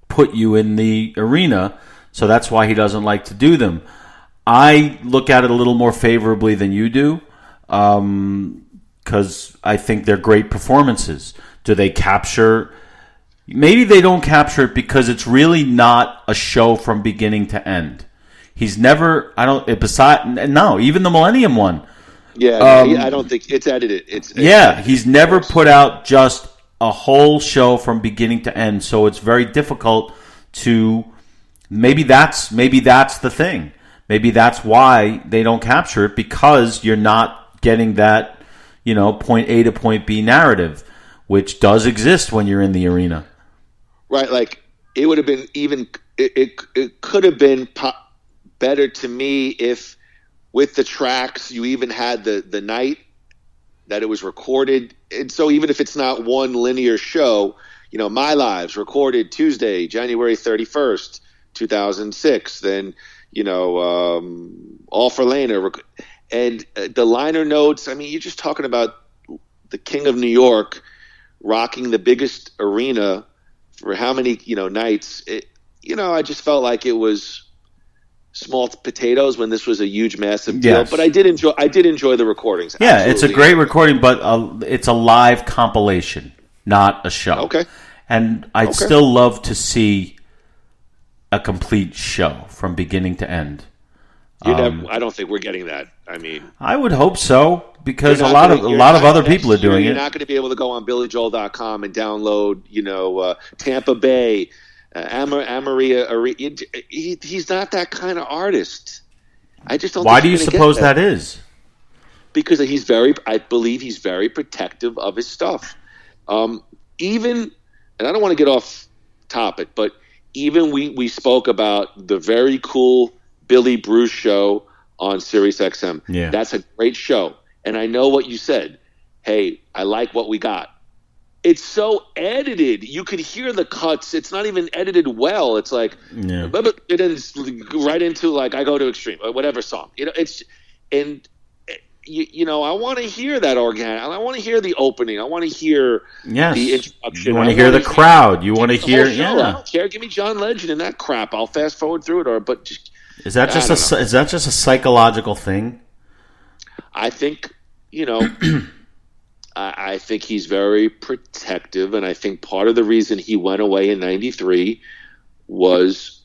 put you in the arena, so that's why he doesn't like to do them. I look at it a little more favorably than you do, because I think they're great performances. Do they capture... Maybe they don't capture it because it's really not a show from beginning to end. He's never... even the Millennium one. Yeah, I don't think it's edited. He's never put out just a whole show from beginning to end, so it's very difficult to... Maybe that's the thing. Maybe that's why they don't capture it, because you're not getting that, point A to point B narrative, which does exist when you're in the arena. Right, like it would have been it could have been better to me if with the tracks you even had the night that it was recorded. And so even if it's not one linear show, My Lives recorded Tuesday, January 31st, 2006, then All for Lena, and the liner notes. You're just talking about the King of New York rocking the biggest arena for how many nights. I just felt like it was small potatoes when this was a huge, massive deal. Yes. But I did enjoy the recordings. Yeah, absolutely. It's a great recording, but it's a live compilation, not a show. Okay. And I'd still love to see a complete show from beginning to end. I don't think we're getting that. I would hope so, because a lot of other people are doing it. You're not going to be able to go on BillyJoel.com and download, Tampa Bay, Amaria. He's not that kind of artist. I just don't. Why do you suppose that is? Because I believe he's very protective of his stuff. Even, and I don't want to get off topic, but even we spoke about the very cool Billy Bruce show on Sirius XM. Yeah. That's a great show. And I know what you said. Hey, I like what we got. It's so edited. You could hear the cuts. It's not even edited well. It's like, it is right into like I Go to Extreme or whatever song. I want to hear that organ. I want to hear the opening. I want to hear the introduction. You want to hear the crowd. You want to hear, I don't care. Give me John Legend and that crap. I'll fast forward through it. Is that just a psychological thing? I think, I think he's very protective, and I think part of the reason he went away in 93 was,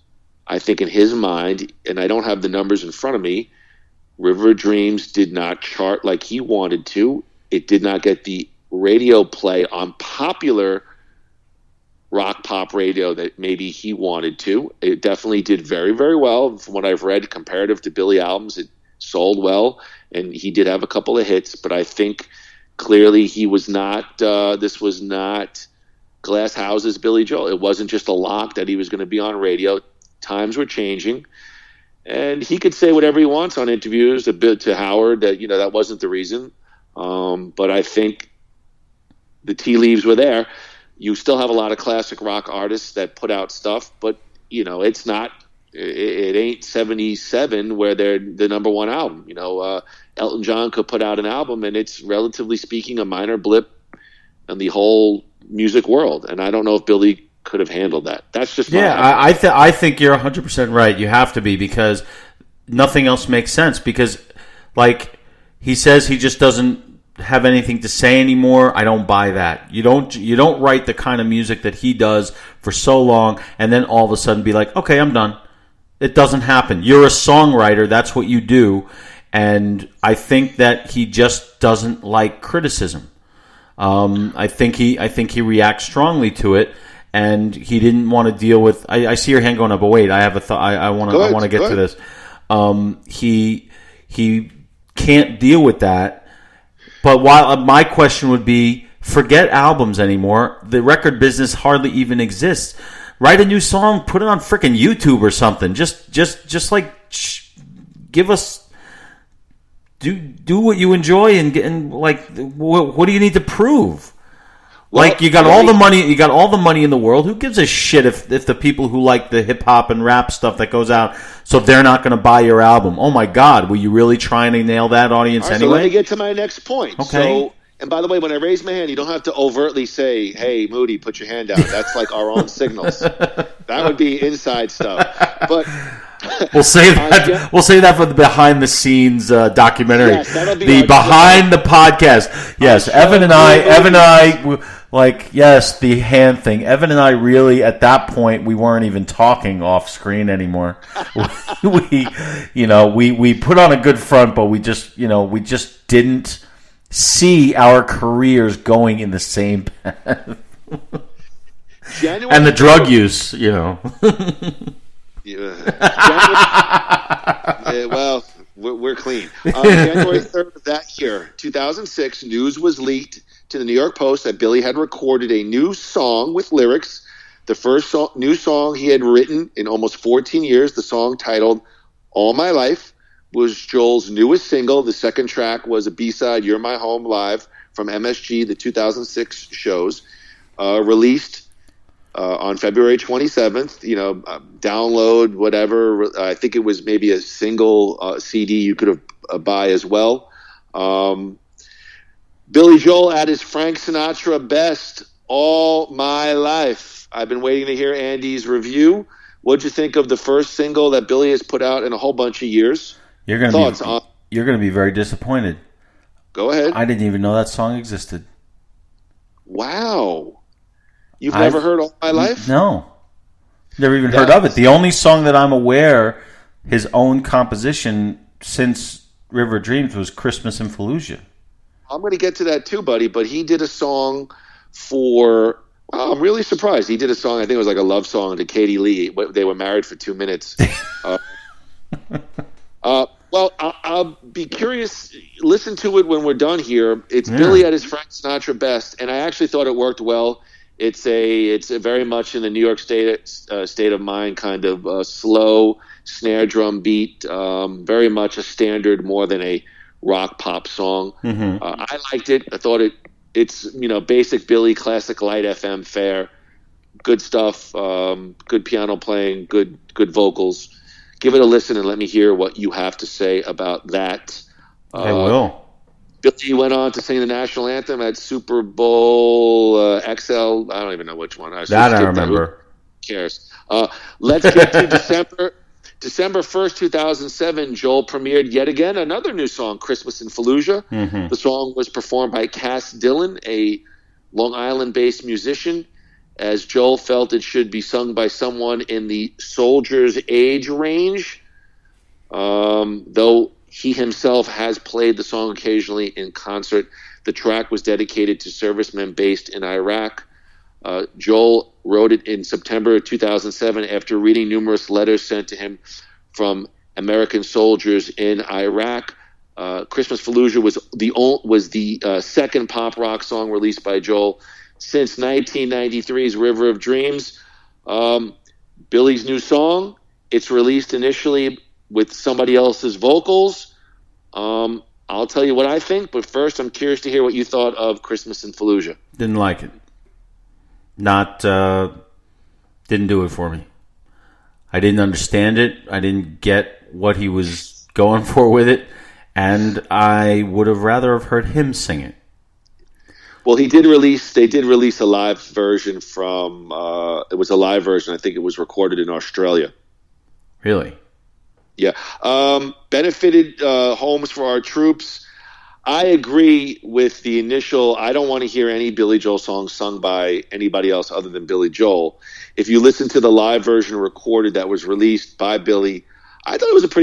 I think in his mind, and I don't have the numbers in front of me, River of Dreams did not chart like he wanted to. It did not get the radio play on popular rock pop radio that maybe he wanted to. It definitely did very, very well. From what I've read, comparative to Billy albums, it sold well, and he did have a couple of hits, but I think clearly he was not, this was not Glass Houses Billy Joel. It wasn't just a lock that he was going to be on radio. Times were changing, And he could say whatever he wants on interviews a bit to Howard that, that wasn't the reason. But I think the tea leaves were there. You still have a lot of classic rock artists that put out stuff, but, it's not, it ain't 77 where they're the number one album. Elton John could put out an album and it's, relatively speaking, a minor blip in the whole music world. And I don't know if Billy could have handled that. That's just I think you're 100% right. You have to be, because nothing else makes sense. Because, like he says, he just doesn't have anything to say anymore. I don't buy that. You don't write the kind of music that he does for so long, and then all of a sudden be like, okay, I'm done. It doesn't happen. You're a songwriter. That's what you do. And I think that he just doesn't like criticism. I think he reacts strongly to it. And he didn't want to deal with. I see your hand going up. But wait, I have a thought. I want to get to this. He can't deal with that. But while my question would be, forget albums anymore. The record business hardly even exists. Write a new song, put it on frickin' YouTube or something. Just like give us. Do what you enjoy and like what do you need to prove? Well, like you got all the money, in the world. Who gives a shit if the people who like the hip hop and rap stuff that goes out, so they're not going to buy your album? Oh my God, were you really trying to nail that audience anyway? So let me get to my next point. Okay. So, and by the way, when I raise my hand, you don't have to overtly say, "Hey, Moody, put your hand down." That's like our own signals. That would be inside stuff. But we'll save that. We'll save that for the behind the scenes documentary. Yes, that'll be the behind the podcast. Yes, Evan and I. Like, yes, the hand thing. Evan and I really, at that point, we weren't even talking off screen anymore. we put on a good front, but we just didn't see our careers going in the same path. And the drug use, Yeah, well, we're clean. January 3rd of that year, 2006, news was leaked to the New York Post that Billy had recorded a new song with lyrics, the first new song he had written in almost 14 years. The song, titled All My Life, was Joel's newest single. The second track was a B-side, You're My Home Live, from MSG, the 2006 shows, released on February 27th. Download, whatever. I think it was maybe a single CD you could have buy as well. Billy Joel at his Frank Sinatra best, All My Life. I've been waiting to hear Andy's review. What'd you think of the first single that Billy has put out in a whole bunch of years? You're going to be very disappointed. Go ahead. I didn't even know that song existed. Wow. You've never heard All My Life? No. Never even heard of it. The only song that I'm aware, his own composition since River of Dreams, was Christmas in Fallujah. I'm going to get to that too, buddy, but he did a song for... Well, I'm really surprised. He did a song, I think it was like a love song to Katie Lee. They were married for 2 minutes. Well, I'll be curious. Listen to it when we're done here. It's Billy at his Frank Sinatra best, and I actually thought it worked well. It's a very much in the New York state of mind kind of slow snare drum beat, very much a standard more than a rock pop song. Mm-hmm. I liked it. I thought it's basic Billy, classic light FM fare, good stuff, good piano playing, good vocals. Give it a listen and let me hear what you have to say about that. I will. Billy went on to sing the national anthem at Super Bowl XL. I don't even know which one. I remember. Who cares? Let's get to December. December 1st, 2007, Joel premiered yet again another new song, Christmas in Fallujah. Mm-hmm. The song was performed by Cass Dillon, a Long Island-based musician, as Joel felt it should be sung by someone in the soldier's age range, though he himself has played the song occasionally in concert. The track was dedicated to servicemen based in Iraq. Joel wrote it in September 2007 after reading numerous letters sent to him from American soldiers in Iraq. Christmas Fallujah was the second pop rock song released by Joel since 1993's River of Dreams. Billy's new song, it's released initially with somebody else's vocals. I'll tell you what I think, but first I'm curious to hear what you thought of Christmas in Fallujah. Didn't like it. Didn't do it for me. I didn't understand it. I didn't get what he was going for with it, and I would have rather have heard him sing it. Well, they did release a live version from, it was a live version. I think it was recorded in Australia. Really? Yeah. Benefited homes for our troops. I agree with the initial, I don't want to hear any Billy Joel songs sung by anybody else other than Billy Joel. If you listen to the live version recorded that was released by Billy, I thought it was a pretty